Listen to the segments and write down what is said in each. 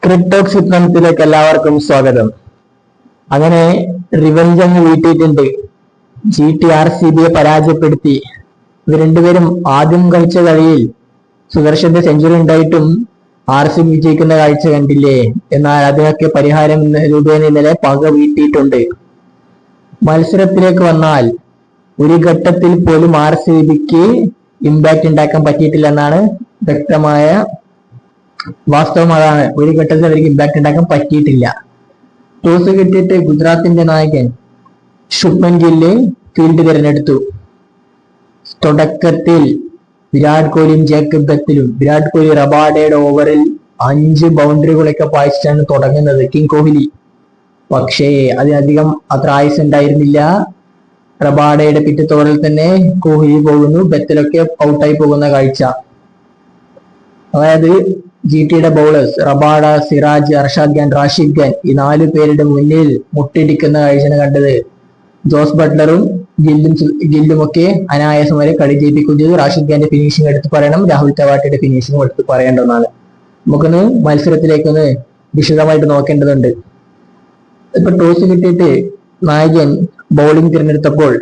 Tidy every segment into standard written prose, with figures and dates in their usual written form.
ക്രിപ്റ്റോക്സ് ചിത്രത്തിലേക്ക് എല്ലാവർക്കും സ്വാഗതം. അങ്ങനെ റിവഞ്ച് അങ്ങ് വീട്ടിയിട്ടുണ്ട്. GT RCB പരാജയപ്പെടുത്തി. ഇവർ രണ്ടുപേരും ആദ്യം കളിച്ച കളിയിൽ സുദർശന്റെ സെഞ്ചുറി ഉണ്ടായിട്ടും RCB വിജയിക്കുന്ന കാഴ്ച കണ്ടില്ലേ. എന്നാൽ അതിനൊക്കെ പരിഹാരം രൂപേണ ഇന്നലെ പക വീട്ടിയിട്ടുണ്ട്. മത്സരത്തിലേക്ക് വന്നാൽ ഒരു ഘട്ടത്തിൽ പോലും RCBക്ക് ഇമ്പാക്ട് ഉണ്ടാക്കാൻ പറ്റിയിട്ടില്ലെന്നാണ് വ്യക്തമായ വാസ്തവം. അതാണ്, ഒരു ഘട്ടത്തിൽ അവർക്ക് ഇമ്പാക്ട് ഉണ്ടാക്കാൻ പറ്റിയിട്ടില്ല. ടോസ് കിട്ടിയിട്ട് ഗുജറാത്തിന്റെ നായകൻ ശുഭ്മൻ ഗില്ല് ഫീൽഡ് തിരഞ്ഞെടുത്തു. തുടക്കത്തിൽ വിരാട് കോഹ്ലിയും ജേക്കബ് ബത്തലും. വിരാട് കോഹ്ലി റബാഡയുടെ ഓവറിൽ 5 ബൗണ്ടറികളൊക്കെ പായിച്ചാണ് തുടങ്ങുന്നത് കിങ് കോഹ്ലി. പക്ഷേ അതിനധികം അത്ര ആയുസ് ഉണ്ടായിരുന്നില്ല. റബാഡയുടെ പിറ്റത്തെ ഓവറിൽ തന്നെ കോഹ്ലി പോകുന്നു, ബത്തലൊക്കെ ഔട്ടായി പോകുന്ന കാഴ്ച. അതായത് GTയുടെ ബൗളേഴ്സ് റബാഡ, സിറാജ്, അർഷാദ് ഖാൻ, റാഷിദ് ഖാൻ ഈ 4 പേരുടെ മുന്നിൽ മുട്ടിടിക്കുന്ന കാഴ്ചയാണ് കണ്ടത്. ജോസ് ബട്ട്ലറും ഗില്ലും ഒക്കെ അനായാസം വരെ കളി ജയിപ്പിക്കുകയും ചെയ്തു. റാഷിദ് ഖാന്റെ ഫിനിഷിംഗ് എടുത്ത് പറയണം, രാഹുൽ തെവാട്ടിയുടെ ഫിനിഷിംഗ് എടുത്ത് പറയേണ്ട ഒന്നാണ്. നമുക്കൊന്ന് മത്സരത്തിലേക്കൊന്ന് വിശദമായിട്ട് നോക്കേണ്ടതുണ്ട്. ഇപ്പൊ ടോസ് കിട്ടിയിട്ട് നായകൻ ബൗളിംഗ് തിരഞ്ഞെടുത്തപ്പോൾ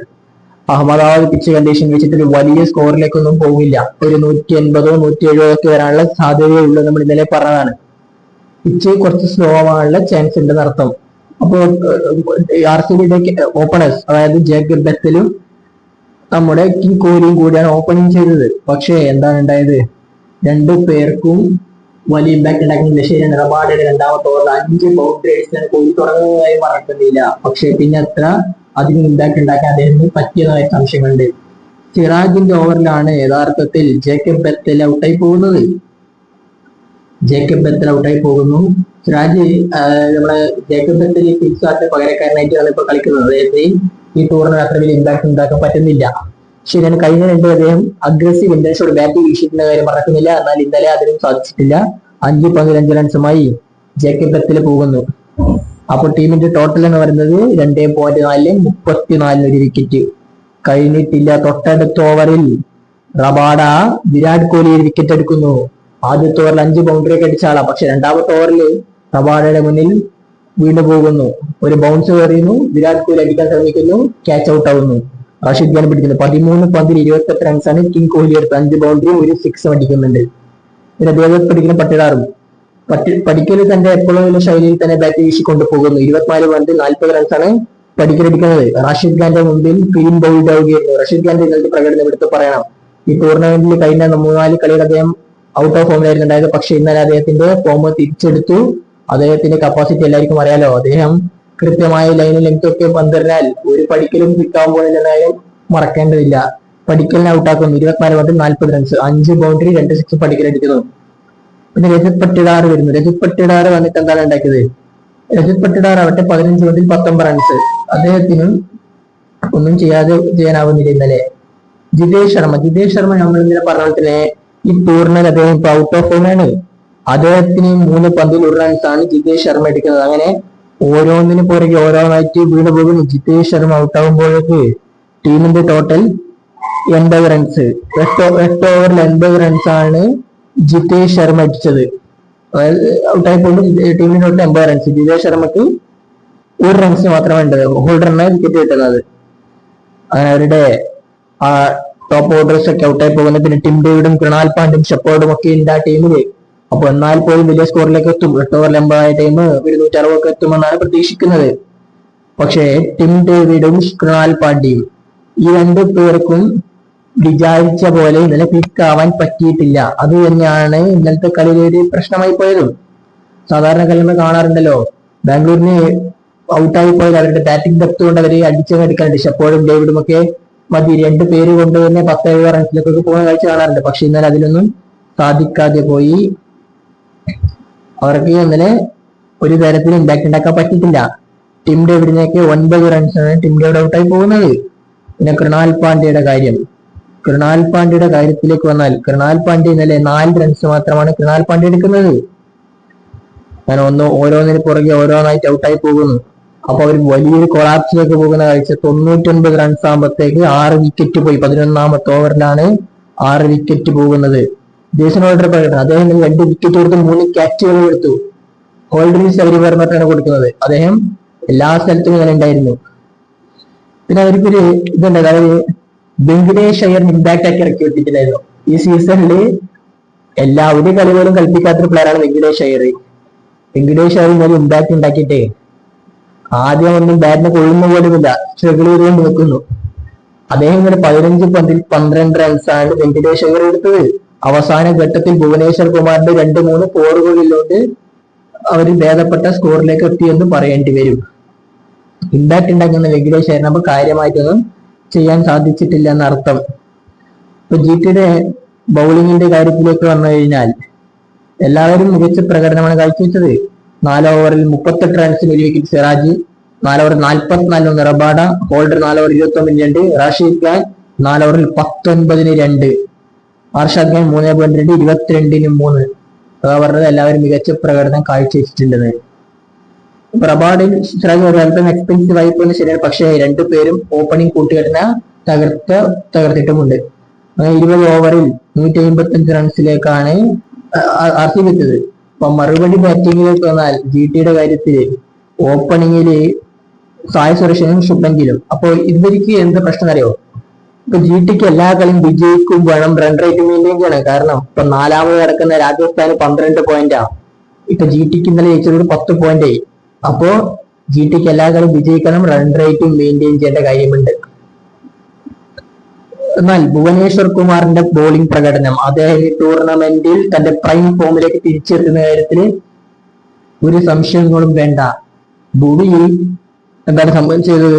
അഹമ്മദാബാദ് പിച്ച് കണ്ടീഷൻ വെച്ചിട്ട് ഒരു വലിയ സ്കോറിലേക്കൊന്നും പോകില്ല. ഒരു 180 170 ഒക്കെ വരാനുള്ള സാധ്യതയുള്ളൂ. നമ്മൾ ഇന്നലെ പറഞ്ഞതാണ്. പിച്ച് കുറച്ച് സ്ലോ ആവാനുള്ള ചാൻസ് ഉണ്ടെന്ന് അർത്ഥം. അപ്പോൾ RCBയുടെ ഓപ്പണേഴ്സ്, അതായത് ജേക്കബ് ബത്തലും നമ്മുടെ കിങ് കോഹ്ലിയും കൂടിയാണ് ഓപ്പണിംഗ് ചെയ്തത്. പക്ഷേ എന്താണ് ഉണ്ടായത്? 2 പേർക്കും വലിയ ഇമ്പാക്ട് ഉണ്ടാക്കുന്നില്ല. ശരിയാണ്, റബാഡയുടെ രണ്ടാമത്തെ ഓവറിൽ 5 ബൗണ്ടറി അടിച്ചാണ് കോഹ്ലി തുടങ്ങുന്നതായി മറക്കുന്നില്ല. പക്ഷെ പിന്നെ അത്ര അതിന് ഇമ്പാക്ട് ഉണ്ടാക്കാൻ അദ്ദേഹത്തിന് പറ്റിയതായ സംശയമുണ്ട്. സിറാജിന്റെ ഓവറിലാണ് യഥാർത്ഥത്തിൽ ജേക്കബ് ബത്തൽ ഔട്ടായി പോകുന്നത്. സിറാജ് നമ്മളെ ജേക്കബ് ബത്തൽ പിക്സാറിന്റെ പകരക്കാരനായിട്ടാണ് ഇപ്പൊ കളിക്കുന്നത്. അദ്ദേഹത്തിന് ഈ ടൂറിന് അത്ര വലിയ ഇമ്പാക്ട് ഉണ്ടാക്കാൻ പറ്റുന്നില്ല. ശരിയാണ്, കഴിഞ്ഞ 2 അദ്ദേഹം അഗ്രസീവ് ഇന്റൻഷനോട് ബാറ്റ് വീശിക്കുന്ന കാര്യം മറക്കുന്നില്ല. എന്നാൽ ഇന്നലെ അതിനും സാധിച്ചിട്ടില്ല. 5 പന്തിൽ 5 റൺസുമായി ജേക്കബ് ബത്തൽ പോകുന്നു. അപ്പോൾ ടീമിന്റെ ടോട്ടൽ എന്ന് പറയുന്നത് 2.4 34 ഒരു വിക്കറ്റ്. കഴിഞ്ഞിട്ടില്ല. തൊട്ടടുത്ത ഓവറിൽ റബാഡ വിരാട് കോഹ്ലി ഒരു വിക്കറ്റ് എടുക്കുന്നു. ആദ്യത്തെ ഓവറിൽ 5 ബൗണ്ടറി ഒക്കെ അടിച്ച ആളാ. പക്ഷെ രണ്ടാമത്തെ ഓവറിൽ റബാഡയുടെ മുന്നിൽ വീണ്ടും പോകുന്നു. ഒരു ബൗൺസ് കയറിയുന്നു. വിരാട് കോഹ്ലി അടിക്കാൻ ശ്രമിക്കുന്നു, ക്യാച്ച് ഔട്ട് ആവുന്നു. റാഷിദ് ഖാൻ പിടിക്കുന്നു. 13 പന്തിൽ 28 റൺസാണ് കിങ് കോഹ്ലി എടുത്ത്. 5 ബൗണ്ടറിയും ഒരു 6 അടിക്കുന്നുണ്ട്. പിന്നെ അദ്ദേഹം പഠിക്കുന്ന പടിക്കൽ തന്റെ എപ്പോഴും ശൈലിയിൽ തന്നെ ബാറ്റ് വീശി കൊണ്ടുപോകുന്നു. 24 പന്തിൽ 40 റൺസാണ് പടിക്കൽ അടിക്കുന്നത്. റാഷിദ് ഖാന്റെ മുമ്പിൽ ക്ലീൻ ബൗൾഡ് ആവുകയായിരുന്നു. റാഷിദ് ഖാന്റെ ഇന്നത്തെ പ്രകടനം എടുത്ത് പറയണം. ഈ ടൂർണമെന്റിൽ കഴിഞ്ഞ 3-4 കളിയിൽ അദ്ദേഹം ഔട്ട് ഓഫ് ഫോമിലായിരുന്നു ഉണ്ടായത്. പക്ഷെ ഇന്നലെ അദ്ദേഹത്തിന്റെ ഫോം തിരിച്ചെടുത്തു. അദ്ദേഹത്തിന്റെ കപ്പാസിറ്റി എല്ലാവർക്കും അറിയാലോ. അദ്ദേഹം കൃത്യമായ ലൈനിൽ ലെങ്ത് ഒക്കെ പന്തെറിഞ്ഞാൽ ഒരു പടിക്കലും കിട്ടാവുമ്പോൾ എന്തായാലും മറക്കേണ്ടതില്ല. പടിക്കലിനെ ഔട്ടാക്കുന്നു. 24 പന്തിൽ 40 റൺസ്, 5 ബൗണ്ടറി 2 6 പടിക്കൽ അടിക്കുന്നു. പിന്നെ രജത് പട്ടിദാർ വരുന്നു. രജത് പട്ടിദാർ വന്നിട്ട് എന്താണ് ഉണ്ടാക്കിയത്? രജത് പട്ടിദാർ ആവട്ടെ 15 പന്തിൽ 19 റൺസ്. അദ്ദേഹത്തിന് ഒന്നും ചെയ്യാനാവുന്നില്ല ഇന്നലെ. ജിതേഷ് ശർമ്മ നമ്മൾ ഇന്നലെ പറഞ്ഞ പോലെ തന്നെ ഈ ടൂർണമെന്റ് അദ്ദേഹം ഇപ്പൊ ഔട്ട് ഓഫ് ഫോമാണ്. അദ്ദേഹത്തിന് 3 പന്തിൽ 1 റൺസാണ് ജിതേഷ് ശർമ്മ എടുക്കുന്നത്. അങ്ങനെ ഓരോന്നിന് പുറകെ ഓരോന്നായിട്ട് വീണ് പോകുന്നു. ജിതേഷ് ശർമ്മ ഔട്ട് ആകുമ്പോഴേക്ക് ടീമിന്റെ ടോട്ടൽ 80 റൺസ്. 8 ഓവറിൽ 80 റൺസാണ് ജിതേഷ് ശർമ്മ അടിച്ചത്. അതായത് ഔട്ടായപ്പോൾ ടീമിന്റെ ടോട്ടൽ 80 റൺസ്. ജിതേഷ് ശർമ്മക്ക് 1 റൺസ് മാത്രമേ ഉണ്ട്. ഹോൾഡറിനാണ് വിക്കറ്റ് കിട്ടുന്നത്. അങ്ങനെ അവരുടെ ആ ടോപ്പ് ഓർഡേഴ്സ് ഒക്കെ ഔട്ടായി പോകുന്നത്. പിന്നെ ടിം ഡേവിഡും കൃണാൽ പാണ്ഡ്യയും ഷെപ്പേർഡും ഒക്കെ ഉണ്ട് ആ ടീമില്. അപ്പൊ എന്നാൽ പോലും വലിയ സ്കോറിലേക്ക് എത്തും. 8 ഓവറിൽ 80 ടീം 160 ഒക്കെ എത്തുമെന്നാണ് പ്രതീക്ഷിക്കുന്നത്. പക്ഷേ ടിം ഡേവിഡും കൃണാൽ പാണ്ഡ്യയും ഈ 2 പേർക്കും വിചാരിച്ച പോലെ ഇന്നലെ ക്ലിക്ക് ആവാൻ പറ്റിയിട്ടില്ല. അത് തന്നെയാണ് ഇന്നലത്തെ കളിയിലെ ഒരു പ്രശ്നമായി പോയതും. സാധാരണ കളി നമ്മൾ കാണാറുണ്ടല്ലോ, ബാംഗ്ലൂരിന് ഔട്ടായി പോയത് അവരുടെ ബാറ്റിംഗ് ഡെപ്ത് കൊണ്ട് അവരെ അടിച്ചെടുക്കാറുണ്ട്. ഷെപ്പേർഡും ഡേവിഡും ഒക്കെ മതി 2 പേര് കൊണ്ട് തന്നെ 10-70 റൺസിലേക്കൊക്കെ പോകുന്ന കാഴ്ച കാണാറുണ്ട്. പക്ഷെ ഇന്നലെ അതിലൊന്നും സാധിക്കാതെ പോയി. അവർക്ക് ഇന്നലെ ഒരു തരത്തിലും ഇമ്പാക്ട് ഉണ്ടാക്കാൻ പറ്റിയിട്ടില്ല. ടിം ഡേവിഡിനെയൊക്കെ 9 റൺസാണ് ടിം ഡേവിഡ് ഔട്ടായി പോകുന്നത്. പിന്നെ കൃണാൽ പാണ്ഡ്യയുടെ കാര്യത്തിലേക്ക് വന്നാൽ, കൃണാൽ പാണ്ഡ്യ ഇന്നലെ 4 റൺസ് മാത്രമാണ് കൃണാൽ പാണ്ഡ്യ എടുക്കുന്നത്. അങ്ങനെ ഓരോന്നിന് പുറകെ ഓരോന്നായിട്ട് ഔട്ടായി പോകുന്നു. അപ്പൊ അവർ വലിയൊരു കൊളാപ്സിലേക്ക് പോകുന്ന കാഴ്ച. 99 റൺസ് ആകുമ്പോഴത്തേക്ക് 6 വിക്കറ്റ് പോയി. 11ാമത്തെ ഓവറിലാണ് 6 വിക്കറ്റ് പോകുന്നത്. ജേസൺ ഹോൾഡർ പ്രകടനം, അദ്ദേഹം 2 വിക്കറ്റ് കൊടുത്ത് 3 ക്യാച്ചുകൾ എടുത്തു. ഹോൾഡർ ഈസ് എവരിവെയർ എന്നിട്ടാണ് കൊടുക്കുന്നത്. അദ്ദേഹം എല്ലാ സ്ഥലത്തും ഇങ്ങനെ ഉണ്ടായിരുന്നു. പിന്നെ അവർക്കൊരു ഇതുണ്ട്, അതായത് വെങ്കടേഷ് അയ്യർ ഇമ്പാക്ട് ആക്കി ഇറക്കി വിട്ടിട്ടുണ്ടായിരുന്നു. ഈ സീസണിൽ ഒരു കളി പോലും കളിപ്പിക്കാത്തൊരു പ്ലെയറാണ് വെങ്കടേഷ് അയ്യർ. വെങ്കടേഷ് അയ്യർ ഇങ്ങനെ ഇമ്പാക്ട് ഉണ്ടാക്കിയിട്ടേ ആദ്യം ഒന്നും ബാറ്റിനെ കൊള്ളുന്ന പോലുമില്ല, സ്ട്രഗിൾ ചെയ്തുകൊണ്ട് നിൽക്കുന്നു. അദ്ദേഹം ഇങ്ങനെ 15 പന്തിൽ 12 റൺസാണ് വെങ്കടേഷ് അയ്യർ എടുത്തത്. അവസാന ഘട്ടത്തിൽ ഭുവനേശ്വർ കുമാറിന്റെ 2-3 ഫോറുകളിലോട്ട് അവർ ഭേദപ്പെട്ട സ്കോറിലേക്ക് എത്തിയെന്ന് പറയേണ്ടി വരും. ഇമ്പാക്ട് ഉണ്ടാക്കുന്ന വെങ്കടേഷ് അയ്യർ നമുക്ക് കാര്യമായിട്ടൊന്നും ചെയ്യാൻ സാധിച്ചിട്ടില്ല എന്നർത്ഥം. ഇപ്പൊ ജിടിയുടെ ബൗളിങ്ങിന്റെ കാര്യത്തിലേക്ക് വന്നു കഴിഞ്ഞാൽ എല്ലാവരും മികച്ച പ്രകടനമാണ് കാഴ്ചവെച്ചത്. 4 ഓവറിൽ 38 റൺസിന് 1 വിക്കറ്റ് സിറാജ്, 4 ഓവറിൽ 44 Rabada, holder 4 over 21 Rashid Khan 4 ഓവറിൽ 19 അർഷദ് ഖാൻ 3.2 22 അതാ പറഞ്ഞത് എല്ലാവരും മികച്ച പ്രകടനം കാഴ്ചവെച്ചിട്ടുണ്ടെന്ന്. റബാഡിൽ സിറാജ് ഒരല്പം എക്സ്പെൻസീവ് ആയി പോകുന്നത് ശരിയാണ്, പക്ഷേ രണ്ടുപേരും ഓപ്പണിംഗ് കൂട്ടുകെട്ടിന തകർത്തിട്ടുമുണ്ട്. 20 ഓവറിൽ 155 റൺസിലേക്കാണ് RCB എത്തിയത്. അപ്പൊ മറുപടി ബാറ്റിംഗിലേക്ക് വന്നാൽ ജിടിയുടെ കാര്യത്തിൽ ഓപ്പണിങ്ങില് സായ് സുരേഷനും ശുഭ്മൻ ഗില്ലും. അപ്പൊ ഇവർക്ക് എന്ത് പ്രശ്നം അറിയോ? ഇപ്പൊ ജിടിക്ക് എല്ലാ കളിയും വിജയിക്കും വേണം, റൺ റേറ്റ് മെയിൻറ്റെയിൻ ചെയ്യണം. കാരണം ഇപ്പൊ 4ാമത് കിടക്കുന്ന രാജസ്ഥാന് 12 പോയിന്റാ. ഇപ്പൊ ജിടിക്ക് ഇന്നലെ ജയിച്ചത് 10 പോയിന്റ്. അപ്പോ ജിടിക്ക് എല്ലാ കളിയും വിജയിക്കണം, റൺ റേറ്റ് മെയിൻറ്റെയിൻ ചെയ്യേണ്ട കാര്യമുണ്ട്. എന്നാൽ ഭുവനേശ്വർ കുമാറിന്റെ ബോളിംഗ് പ്രകടനം, അദ്ദേഹം ഈ ടൂർണമെന്റിൽ തന്റെ പ്രൈം ഫോമിലേക്ക് തിരിച്ചെത്തുന്ന കാര്യത്തിൽ ഒരു സംശയങ്ങളും വേണ്ട. ഭുവി എന്താണ് സംഭവിച്ചത്?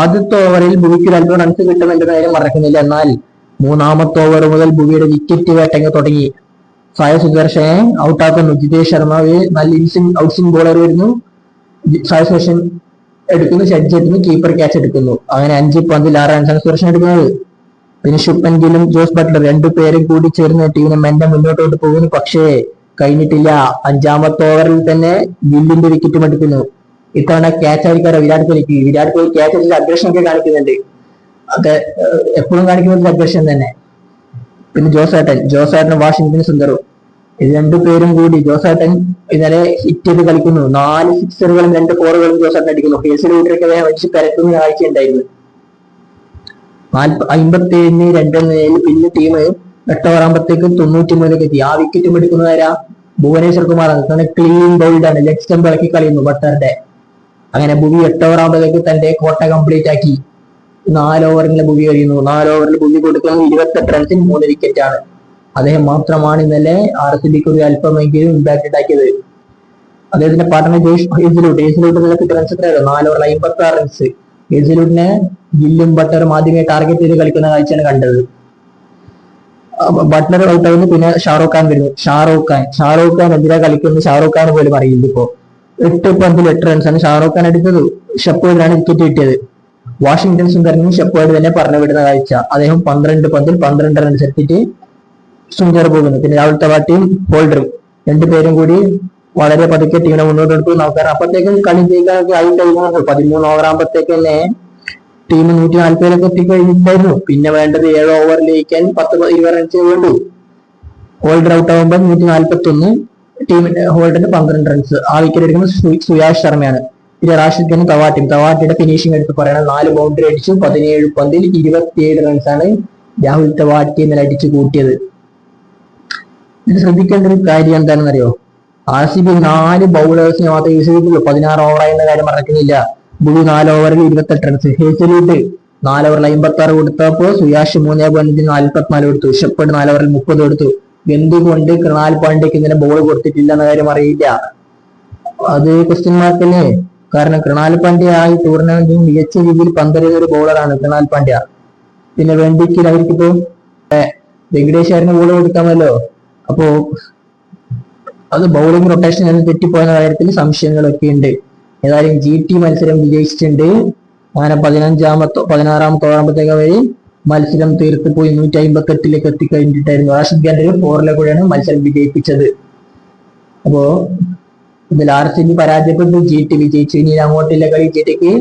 ആദ്യത്തെ ഓവറിൽ ഭുവിക്ക് 2 റൺസ് കിട്ടുമെന്ന കാര്യം മറക്കുന്നില്ല. എന്നാൽ 3ാമത്തെ ഓവർ മുതൽ ഭുവിയുടെ വിക്കറ്റ് വേട്ടങ്ങ് തുടങ്ങി. സായ് സുദർശനെ ഔട്ടാക്കുന്നു. ജിതേഷ് ശർമ്മ നല്ല ഔട്ട്സിംഗ് ബോളർ വരുന്നു, സായ് സുദർശൻ എടുക്കുന്നു, ഷഡ്ജ് എടുക്കുന്നു, കീപ്പർ ക്യാച്ച് എടുക്കുന്നു. അങ്ങനെ 5 പന്തിൽ 6 റൺസാണ് സുദർശൻ എടുക്കുന്നത്. പിന്നെ ശുഭ്മൻ ഗില്ലും ജോസ് ബട്ട്ലർ 2 പേരും കൂടി ചേർന്ന് ടീമിനെ മുന്നോട്ടോട്ട് പോകുന്നു. പക്ഷേ കഴിഞ്ഞിട്ടില്ല. 5ാമത്തെ ഓവറിൽ തന്നെ ഗില്ലിന്റെ വിക്കറ്റും എടുക്കുന്നു. ഇത്തവണ ക്യാച്ച് ആയിരിക്കാറോ വിരാട് കോഹ്ലിക്ക്. വിരാട് കോഹ്ലി ക്യാച്ച് അടിച്ച അഗ്രഷൻ ഒക്കെ കാണിക്കുന്നുണ്ട്, അത് എപ്പോഴും കാണിക്കുന്നത് അഗ്രഷൻ തന്നെ. പിന്നെ ജോസേട്ടൻ വാഷിംഗ്ടൺ സുന്ദറും, ഇത് 2 പേരും കൂടി ജോസേട്ടൻ ഇന്നലെ ഹിറ്റ് ചെയ്ത് കളിക്കുന്നു. 4 സിക്സറുകളും 2 ഫോറുകളും ജോസേട്ടൻ അടിക്കുന്നു. ഹേസിലൂട്ടൊക്കെ വെച്ച് പരക്കുന്ന കാഴ്ചയുണ്ടായിരുന്നു. 57-2 പിന്നെ ടീം 8 ഓവറാകുമ്പോഴത്തേക്കും 93 എത്തി. ആ വിക്കറ്റും എടുക്കുന്നതാരാ? ഭുവനേശ്വർ കുമാറാണ്. ക്ലീൻ ബൗൾഡാണ്, ലെഗ് സ്റ്റംപ് ഇളക്കി കളിയുന്നു ബട്ടറുടെ. അങ്ങനെ ഭുവി 8 ഓവറാകുമ്പോഴത്തേക്ക് തന്റെ കോട്ട കംപ്ലീറ്റ് ആക്കി. 4 ഓവറിലെ ഭുവി കഴിയുന്നു. 4 ഓവറിൽ ഭുവി കൊടുക്കുന്നത് 28 റൺസിന് 3 വിക്കറ്റാണ്. അദ്ദേഹം മാത്രമാണ് ഇന്നലെ RCBക്ക് ഒരു അല്പമെങ്കിലും ഇമ്പാക്ട് ഉണ്ടാക്കിയത്. അദ്ദേഹത്തിന്റെ പാർട്ണർ ഹേസിലൂട്ട് നല്ല റൺസ് എത്രയായിരുന്നു? 4 ഓവറിൽ 56 റൺസ്. ഹേസിലൂട്ടിനെ ഗില്ലും ബട്ടറും ആദ്യമേ ടാർഗറ്റ് ചെയ്ത് കളിക്കുന്ന കാഴ്ചയാണ് കണ്ടത്. ബട്ട്ലർ ഔട്ടായിരുന്നു. പിന്നെ ഷാറൂഖ് ഖാൻ വരുന്നു. ഷാറൂഖ് ഖാൻ എതിരെ കളിക്കുന്ന ഷാറൂഖ് ഖാൻ പോലും അറിയില്ല. ഇപ്പോ 8 പന്തിൽ 8 റൺസാണ് ഷാറൂഖ് ഖാൻ എടുത്തത്. ഷെപ്പേർഡിനാണ് വിക്കറ്റ് കിട്ടിയത്. വാഷിംഗ്ടൺ സുന്ദറിനും ഷെപ്പേർഡ് തന്നെ പറഞ്ഞു വിടുന്ന കാഴ്ച. അദ്ദേഹം 12 പന്തിൽ 12 റൺസ് എടുത്തിട്ട് സുന്ദർ പോകുന്നു. പിന്നെ രാഹുൽ തവാട്ടിയും ഹോൾഡറും 2 പേരും കൂടി വളരെ പതുക്കെ ടീമിനെ മുന്നോട്ട് എടുത്തു. നമുക്കറിയാം അപ്പത്തേക്കും കളി ജയിക്കാനൊക്കെ ആയി കഴിഞ്ഞു. 13 ഓവറാകുമ്പോഴത്തേക്ക് തന്നെ ടീം 140 എത്തിക്കഴിഞ്ഞിട്ടായിരുന്നു. പിന്നെ വേണ്ടത് 7 ഓവർ ജയിക്കാൻ 10-20 റൺസ് വേണ്ടു. ഹോൾഡർ ഔട്ട് ആകുമ്പോൾ 141, ടീമിന്റെ ഹോൾഡറിന് 12 റൺസ്. ആ വിക്കറ്റ് എടുക്കുന്നത് സുയാഷ് ശർമ്മയാണ്. പിന്നെ റാഷിദ് ഖാനും തവാട്ടിയുടെ ഫിനിഷിംഗ് എടുത്ത് പറയണം. 4 ബൗണ്ടറി അടിച്ചു. 17 പന്തിൽ 27 റൺസാണ് രാഹുൽ തവാട്ടി ഇന്നലെ അടിച്ചു കൂട്ടിയത്. ഇത് ശ്രദ്ധിക്കേണ്ട ഒരു കാര്യം എന്താണെന്ന് അറിയോ? RCB 4 ബൗളേഴ്സിനെ മാത്രമേ യൂസ് ചെയ്തിട്ടുള്ളൂ. 16 ഓവറായെന്ന കാര്യം മറക്കുന്നില്ല. ഭുവി 4 ഓവറിൽ 28 റൺസ്. ഹേസലൂട്ട് 4 ഓവറിൽ 56 കൊടുത്തപ്പോൾ സുയാഷ് 3.44 കൊടുത്തു. ഷെപ്പേർഡ് 4 ഓവറിൽ 30 കൊടുത്തു. എന്തുകൊണ്ട് കൃണാൽ പാണ്ഡ്യക്ക് ഇങ്ങനെ ബോൾ കൊടുത്തിട്ടില്ല എന്ന കാര്യം അറിയില്ല. അത് ക്വസ്റ്റ്യൻ മാർക്കല്ലേ. കാരണം കൃണാൽ പാണ്ഡ്യ ആ ടൂർണമെന്റിൽ മികച്ച രീതിയിൽ പന്തെറിയുന്ന ഒരു ബോളറാണ് കൃണാൽ പാണ്ഡ്യ. പിന്നെ വേണ്ടിക്ക് അവർക്കിപ്പോ വെങ്കടേഷ് അയ്യറിന് ബോൾ കൊടുക്കാമല്ലോ. അപ്പോ അത് ബൗളിംഗ് റൊട്ടേഷൻ തെറ്റിപ്പോയെന്ന കാര്യത്തിൽ സംശയങ്ങളൊക്കെ ഉണ്ട്. ഏതായാലും GT മത്സരം വിജയിച്ചിട്ടുണ്ട്. അങ്ങനെ 16ാമത്തെ ഓവറാകുമ്പോഴത്തേക്ക് അവര് മത്സരം തീർത്ത് പോയി 158 എത്തിക്കഴിഞ്ഞിട്ടായിരുന്നു. റാഷിദ് ഖാന്റെ 4 കൂടെയാണ് മത്സരം വിജയിപ്പിച്ചത്. അപ്പോ ഇതിൽ RCB പരാജയപ്പെട്ടു, GT വിജയിച്ചു. ഇനി അങ്ങോട്ടുള്ള കളി GTക്ക്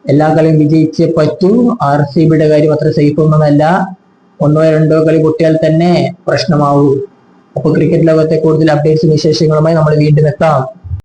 എല്ലാ കളിയും വിജയിച്ചേ പറ്റൂ. RCBയുടെ കാര്യം അത്ര സേഫ് ഒന്നുമല്ല. 1-2 കളി പൊട്ടിയാൽ തന്നെ പ്രശ്നമാവൂ. അപ്പോൾ ക്രിക്കറ്റ് ലോകത്തെ കൂടുതൽ അപ്ഡേറ്റ്സും വിശേഷങ്ങളുമായി നമ്മൾ വീണ്ടും എത്താം.